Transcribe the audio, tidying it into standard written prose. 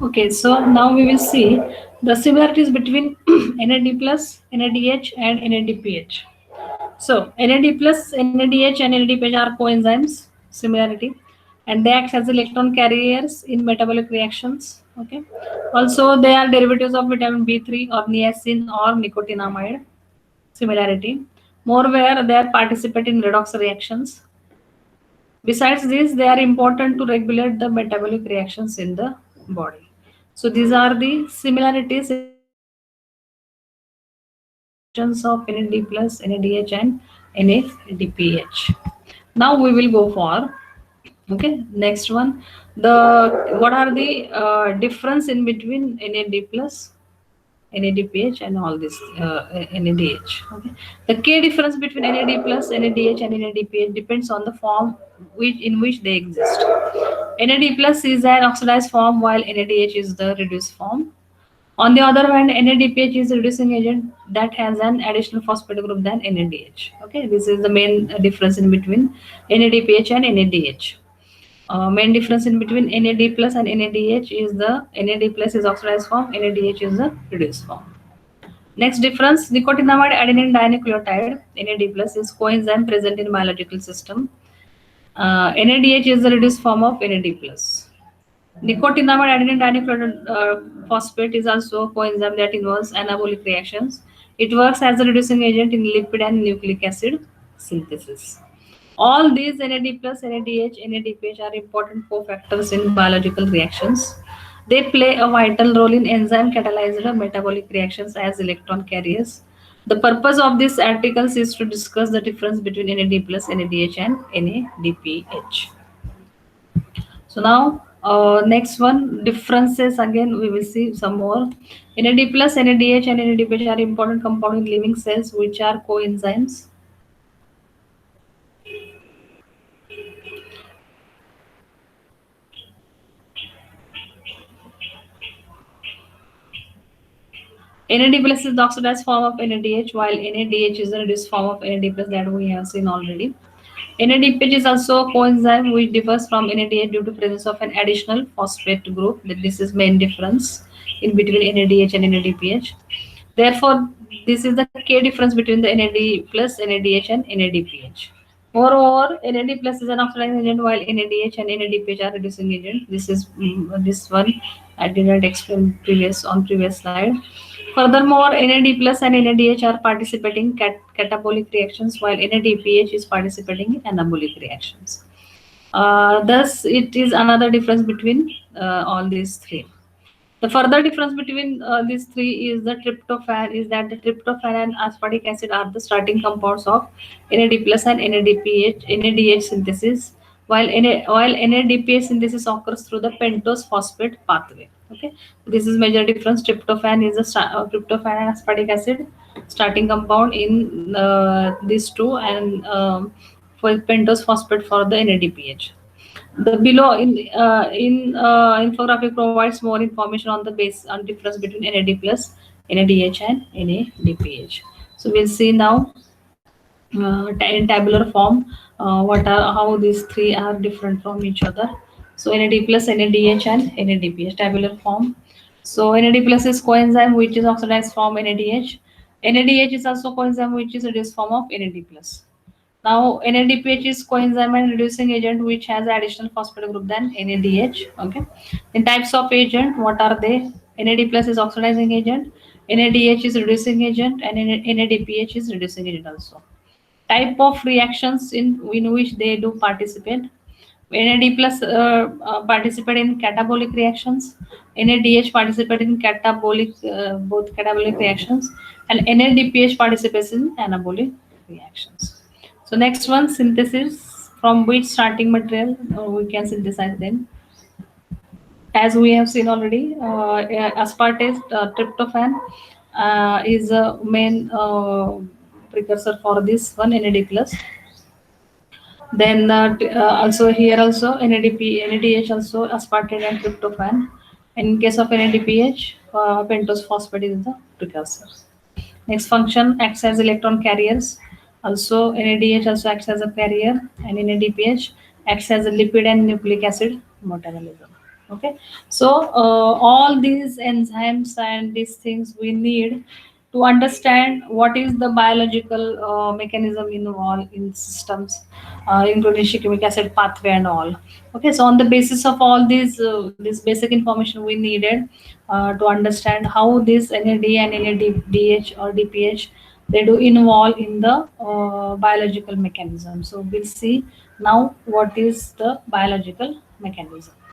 Okay, so now we will see the similarities between NAD plus, NADH, and NADPH. So NAD plus, NADH, and NADPH are coenzymes, similarity, and they act as electron carriers in metabolic reactions. Okay. Also, they are derivatives of vitamin B3 or niacin or nicotinamide. Similarity. Moreover, they are participate in redox reactions. Besides this, they are important to regulate the metabolic reactions in the body. So these are the similarities in functions of NAD plus, NADH, and NADPH. Now we will go for okay next one. The what are the difference in between NAD plus, NADPH, and all this NADH. Okay, the key difference between NAD plus, NADH, and NADPH depends on the form in which they exist. NAD plus is an oxidized form while NADH is the reduced form. On the other hand, NADPH is a reducing agent that has an additional phosphate group than NADH. Okay, this is the main difference in between NADPH and NADH. Main difference in between NAD plus and NADH is the NAD plus is oxidized form, NADH is the reduced form. Next difference, nicotinamide adenine dinucleotide NAD plus is coenzyme present in biological system. NADH is the reduced form of NAD plus. Nicotinamide adenine dinucleotide phosphate is also a coenzyme that involves anabolic reactions. It works as a reducing agent in lipid and nucleic acid synthesis. All these NAD plus, NADH, NADPH are important cofactors in biological reactions. They play a vital role in enzyme catalyzed metabolic reactions as electron carriers. The purpose of this articles is to discuss the difference between NAD plus, NADH, and NADPH. So now, next one differences again we will see some more. NAD plus, NADH, and NADPH are important compounds in living cells which are coenzymes. NAD plus is the oxidized form of NADH, while NADH is the reduced form of NAD plus that we have seen already. NADPH is also a coenzyme which differs from NADH due to presence of an additional phosphate group. This is main difference in between NADH and NADPH. Therefore, this is the key difference between the NAD plus, NADH, and NADPH. Moreover, NAD plus is an oxidizing agent while NADH and NADPH are reducing agent. This is this one I did not explain previous slide. Furthermore, NAD plus and NADH are participating catabolic reactions while NADPH is participating in anabolic reactions. Thus, it is another difference between all these three. The further difference between these three is the tryptophan. Is that the tryptophan and aspartic acid are the starting compounds of NAD plus and NADH synthesis, while NADPH synthesis occurs through the pentose phosphate pathway. Okay, this is major difference. Tryptophan is tryptophan and aspartic acid starting compound in these two, and for pentose phosphate for the NADPH. The below infographic provides more information on the base on difference between NAD plus, NADH, and NADPH. So we'll see now in tabular form what are how these three are different from each other. So NAD plus, NADH, and NADPH tabular form. So NAD plus is coenzyme which is oxidized form NADH. NADH is also coenzyme which is reduced form of NAD plus. Now, NADPH is coenzyme and reducing agent which has additional phosphate group than NADH. Okay. In types of agent, what are they? NAD plus is oxidizing agent, NADH is reducing agent, and NADPH is reducing agent also. Type of reactions in which they do participate. NAD plus participate in catabolic reactions. NADH participate in catabolic both catabolic reactions, and NADPH participates in anabolic reactions. So next one, synthesis. From which starting material we can synthesize them. As we have seen already, aspartate tryptophan is a main precursor for this one NAD plus. Then also here also NADH also aspartate and tryptophan. In case of NADPH, pentose phosphate is the precursor. Next function acts as electron carriers. Also NADH also acts as a carrier, and NADPH acts as a lipid and nucleic acid metabolism. Okay, so all these enzymes and these things we need to understand what is the biological mechanism involved in systems, including shikimic acid pathway and all. Okay, so on the basis of all these this basic information we needed to understand how this NAD and NADH or DPH, they do involve in the biological mechanism. So we'll see now what is the biological mechanism.